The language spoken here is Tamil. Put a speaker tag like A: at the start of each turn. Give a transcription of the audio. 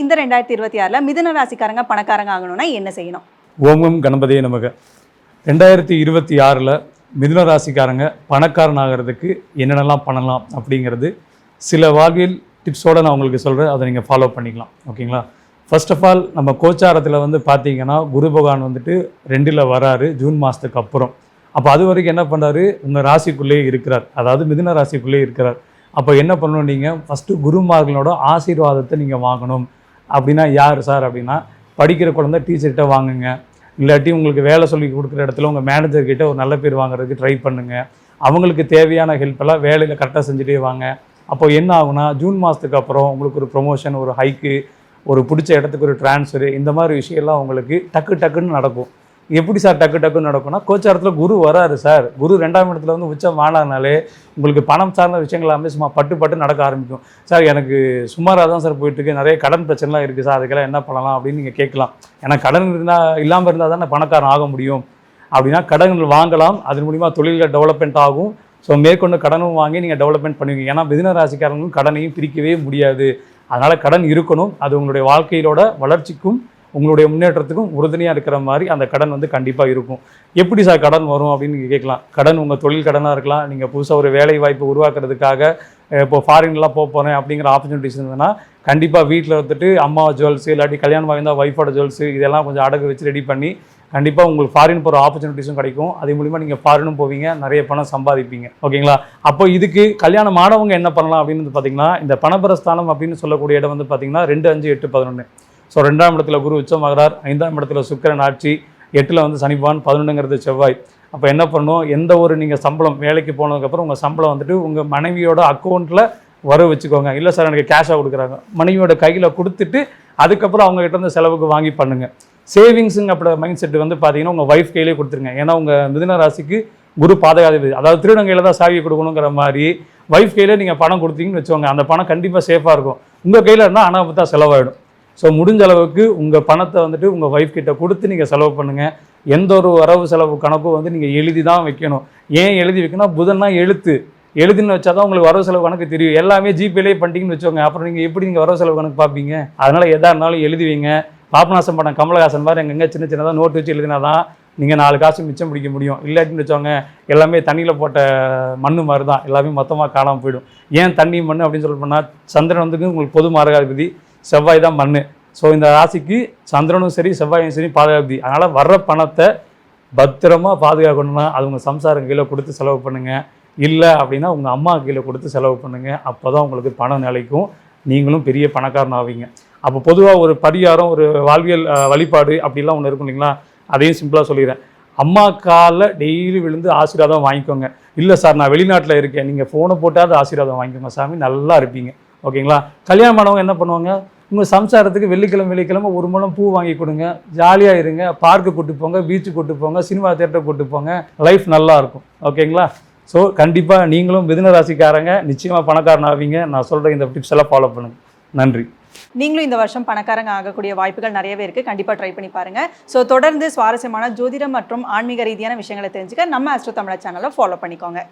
A: இந்த 2026ல் மிதுன ராசிக்காரங்க பணக்காரங்க ஆகணும்னா என்ன செய்யணும்?
B: ஓம் கணபதியே நமக்கு. 2026ல் மிதுன ராசிக்காரங்க பணக்காரன் ஆகிறதுக்கு என்னென்னலாம் பண்ணலாம் அப்படிங்கிறது சில வாழ்வியல் டிப்ஸோடு நான் உங்களுக்கு சொல்கிறேன். அதை நீங்கள் ஃபாலோ பண்ணிக்கலாம். ஓகேங்களா? ஃபர்ஸ்ட் ஆஃப் ஆல் நம்ம கோச்சாரத்தில் பார்த்தீங்கன்னா குரு பகவான் 2ல் வராரு ஜூன் மாதத்துக்கு அப்புறம். அப்போ அது வரைக்கும் என்ன பண்ணுறாரு, உங்கள் ராசிக்குள்ளேயே இருக்கிறார், அதாவது மிதுன ராசிக்குள்ளேயே இருக்கிறார். அப்போ என்ன பண்ணணும், நீங்கள் ஃபஸ்ட்டு குருமார்களோட ஆசீர்வாதத்தை நீங்கள் வாங்கணும். அப்படின்னா யார் சார் அப்படின்னா, படிக்கிற குழந்தை டீச்சர்கிட்ட வாங்குங்க, இல்லாட்டி உங்களுக்கு வேலை சொல்லி கொடுக்குற இடத்துல உங்கள் மேனேஜர்கிட்ட ஒரு நல்ல பேர் வாங்குறதுக்கு ட்ரை பண்ணுங்கள். அவங்களுக்கு தேவையான ஹெல்ப்பெல்லாம் வேலையில் கரெக்டாக செஞ்சுட்டே வாங்க. அப்போ என்ன ஆகுனா, ஜூன் மாதத்துக்கு அப்புறம் உங்களுக்கு ஒரு ப்ரொமோஷன், ஒரு ஹைக்கு, ஒரு பிடிச்ச இடத்துக்கு ஒரு ட்ரான்ஸ்ஃபரு, இந்த மாதிரி விஷயம்லாம் உங்களுக்கு டக்குன்னு நடக்கும். எப்படி சார் டக்குன்னு நடக்கும்னா, கோச்சாரத்தில் குரு வராரு சார், குரு 2ஆம் இடத்துல உச்சம் ஆனாலே உங்களுக்கு பணம் சார்ந்த விஷயங்கள் எல்லாமே சும்மா பட்டு நடக்க ஆரம்பிக்கும். சார் எனக்கு சுமாராக தான் சார் போயிட்டுருக்கு, நிறைய கடன் பிரச்சனைலாம் இருக்குது சார், அதுக்கெல்லாம் என்ன பண்ணலாம் அப்படின்னு நீங்கள் கேட்கலாம். ஏன்னா கடன் இல்லாமல் இருந்தால் தானே பணக்காரன் ஆக முடியும். அப்படின்னா கடன்கள் வாங்கலாம், அதன் மூலிமா தொழில்கள் டெவலப்மெண்ட் ஆகும். ஸோ மேற்கொண்டு கடனும் வாங்கி நீங்கள் டெவலப்மெண்ட் பண்ணுவீங்க. ஏன்னா மிதுன ராசிக்காரங்களும் கடனையும் பிரிக்கவே முடியாது. அதனால் கடன் இருக்கணும். அது உங்களுடைய வாழ்க்கையிலோட வளர்ச்சிக்கும் உங்களுடைய முன்னேற்றத்துக்கும் உறுதுணையாக இருக்கிற மாதிரி அந்த கடன் கண்டிப்பாக இருக்கும். எப்படி சார் கடன் வரும் அப்படின்னு நீங்கள் கேட்கலாம். கடன் உங்கள் தொழில் கடனாக இருக்கலாம், நீங்கள் புதுசாக ஒரு வேலை வாய்ப்பு உருவாக்குறதுக்காக இப்போ ஃபாரின்லாம் போகிறேன் அப்படிங்கிற ஆப்பர்ச்சுனிட்டிஸ் இருந்ததுன்னா கண்டிப்பாக வீட்டில் அம்மா ஜுவல்ஸு, இல்லாட்டி கல்யாணம் வாங்கியிருந்தால் ஒய்ஃபோட ஜுவல்ஸு, இதெல்லாம் கொஞ்சம் அடகு வச்சு ரெடி பண்ணி கண்டிப்பாக உங்களுக்கு ஃபாரின் போகிற ஆப்பர்ச்சுனிட்டிஸும் கிடைக்கும். அதே மூலிமா நீங்கள் ஃபாரினும் போவீங்க, நிறைய பணம் சம்பாதிப்பீங்க. ஓகேங்களா? அப்போ இதுக்கு கல்யாணம் ஆனவங்க என்ன பண்ணலாம் அப்படின்னு பார்த்தீங்கன்னா, இந்த பணபரஸ்தானம் அப்படின்னு சொல்லக்கூடிய இடம் பார்த்தீங்கன்னா 2, 5, 8, 11. ஸோ 2ஆம் இடத்துல குரு உச்சமாகிறார், 5ஆம் இடத்துல சுக்கிரன் ஆட்சி, 8ல் சனி பகவான், 11ங்கிறது செவ்வாய். அப்போ என்ன பண்ணணும், எந்த ஒரு நீங்கள் சம்பளம் வேலைக்கு போனதுக்கப்புறம் உங்கள் சம்பளம் உங்கள் மனைவியோட அக்கௌண்ட்டில் வர வச்சுக்கோங்க. இல்லை சார் எனக்கு கேஷாக கொடுக்குறாங்க, மனைவியோட கையில் கொடுத்துட்டு அதுக்கப்புறம் அவங்ககிட்ட செலவுக்கு வாங்கி பண்ணுங்கள். சேவிங்ஸுங்க அப்படி மைண்ட் செட்டு பார்த்தீங்கன்னா உங்கள் ஒய்ஃப் கையிலே கொடுத்துருங்க. ஏன்னா உங்கள் மிதுன ராசிக்கு குரு பாதகாதிபதி, அதாவது திருடன் கையில் தான் சாவியை கொடுக்கணுங்கிற மாதிரி ஒய்ஃப் கையிலே நீங்கள் பணம் கொடுத்தீங்கன்னு வச்சுக்கோங்க, அந்த பணம் கண்டிப்பாக சேஃபாக இருக்கும். உங்கள் கையில் இருந்தால் அனாபத்தா செலவாயிடும். ஸோ முடிஞ்ச அளவுக்கு உங்கள் பணத்தை உங்கள் ஒய்ஃப் கிட்ட கொடுத்து நீங்கள் செலவு பண்ணுங்கள். எந்த ஒரு வரவு செலவு கணக்கும் நீங்கள் எழுதி தான் வைக்கணும். ஏன் எழுதி வைக்கணும், புதன்னா எழுதுன்னு வச்சா தான் உங்களுக்கு வரவு செலவு கணக்கு தெரியும். எல்லாமே ஜிபேலே பண்ணிட்டீங்கன்னு வச்சுக்கோங்க, அப்புறம் நீங்கள் வரவு செலவு கணக்கு பார்ப்பீங்க. அதனால் எதாக இருந்தாலும் எழுதி வைங்க. பாபநாசம் படம் கமலஹாசன் மாதிரி எங்கெங்கே சின்னதாக நோட்டு வச்சு எழுதினா தான் நீங்கள் 4 காசு மிச்சம் பிடிக்க முடியும். இல்லாட்டின்னு வச்சோங்க எல்லாமே தண்ணியில் போட்ட மண் மாதிரி தான், எல்லாமே மொத்தமாக காணாமல் போயிடும். ஏன் தண்ணி மண் அப்படின்னு சொல்லி பண்ணால், சந்திரன் உங்களுக்கு பொது மாரகாதிபதி, செவ்வாய் தான் மண். ஸோ இந்த ராசிக்கு சந்திரனும் சரி செவ்வாயும் சரி பாதுகாப்பு. அதனால் வர்ற பணத்தை பத்திரமாக பாதுகாக்கணும்னா அது உங்கள் சம்சாரம் கீழே கொடுத்து செலவு பண்ணுங்கள். இல்லை அப்படின்னா உங்கள் அம்மா கீழே கொடுத்து செலவு பண்ணுங்கள். அப்போ தான் உங்களுக்கு பணம் நிலைக்கும், நீங்களும் பெரிய பணக்காரன் ஆவீங்க. அப்போ பொதுவாக ஒரு பரிகாரம், ஒரு வாழ்வியல் வழிபாடு அப்படிலாம் ஒன்று இருக்கும் இல்லைங்களா, அதையும் சிம்பிளாக சொல்லிடுறேன். அம்மா காலில் டெய்லி விழுந்து ஆசீர்வாதம் வாங்கிக்கோங்க. இல்லை சார் நான் வெளிநாட்டில் இருக்கேன், நீங்கள் ஃபோனை போட்டாவது ஆசீர்வாதம் வாங்கிக்கோங்க சாமி, நல்லா இருப்பீங்க. ஓகேங்களா? கல்யாணம் ஆனவங்க என்ன பண்ணுவாங்க, உங்கள் சம்சாரத்துக்கு வெள்ளிக்கிழமை ஒரு முழம் பூ வாங்கி கொடுங்க, ஜாலியாக இருங்க, பார்க்கு கூட்டு போங்க, பீச்சு கூட்டு போங்க, சினிமா தியேட்டர் கூட்டு போங்க, லைஃப் நல்லா இருக்கும். ஓகேங்களா? ஸோ கண்டிப்பாக நீங்களும் மிதுன ராசிக்காரங்க நிச்சயமாக பணக்காரன் ஆவீங்க. நான் சொல்கிற இந்த டிப்ஸ் எல்லாம் ஃபாலோ பண்ணுங்கள். நன்றி.
A: நீங்களும் இந்த வருஷம் பணக்காரங்க ஆகக்கூடிய வாய்ப்புகள் நிறையவே இருக்குது, கண்டிப்பாக ட்ரை பண்ணி பாருங்கள். ஸோ தொடர்ந்து சுவாரஸ்யமான ஜோதிடம் மற்றும் ஆன்மீக ரீதியான விஷயங்களை தெரிஞ்சுக்க நம்ம ஆஸ்ட்ரோ தமிழா சேனலை ஃபாலோ பண்ணிக்கோங்க.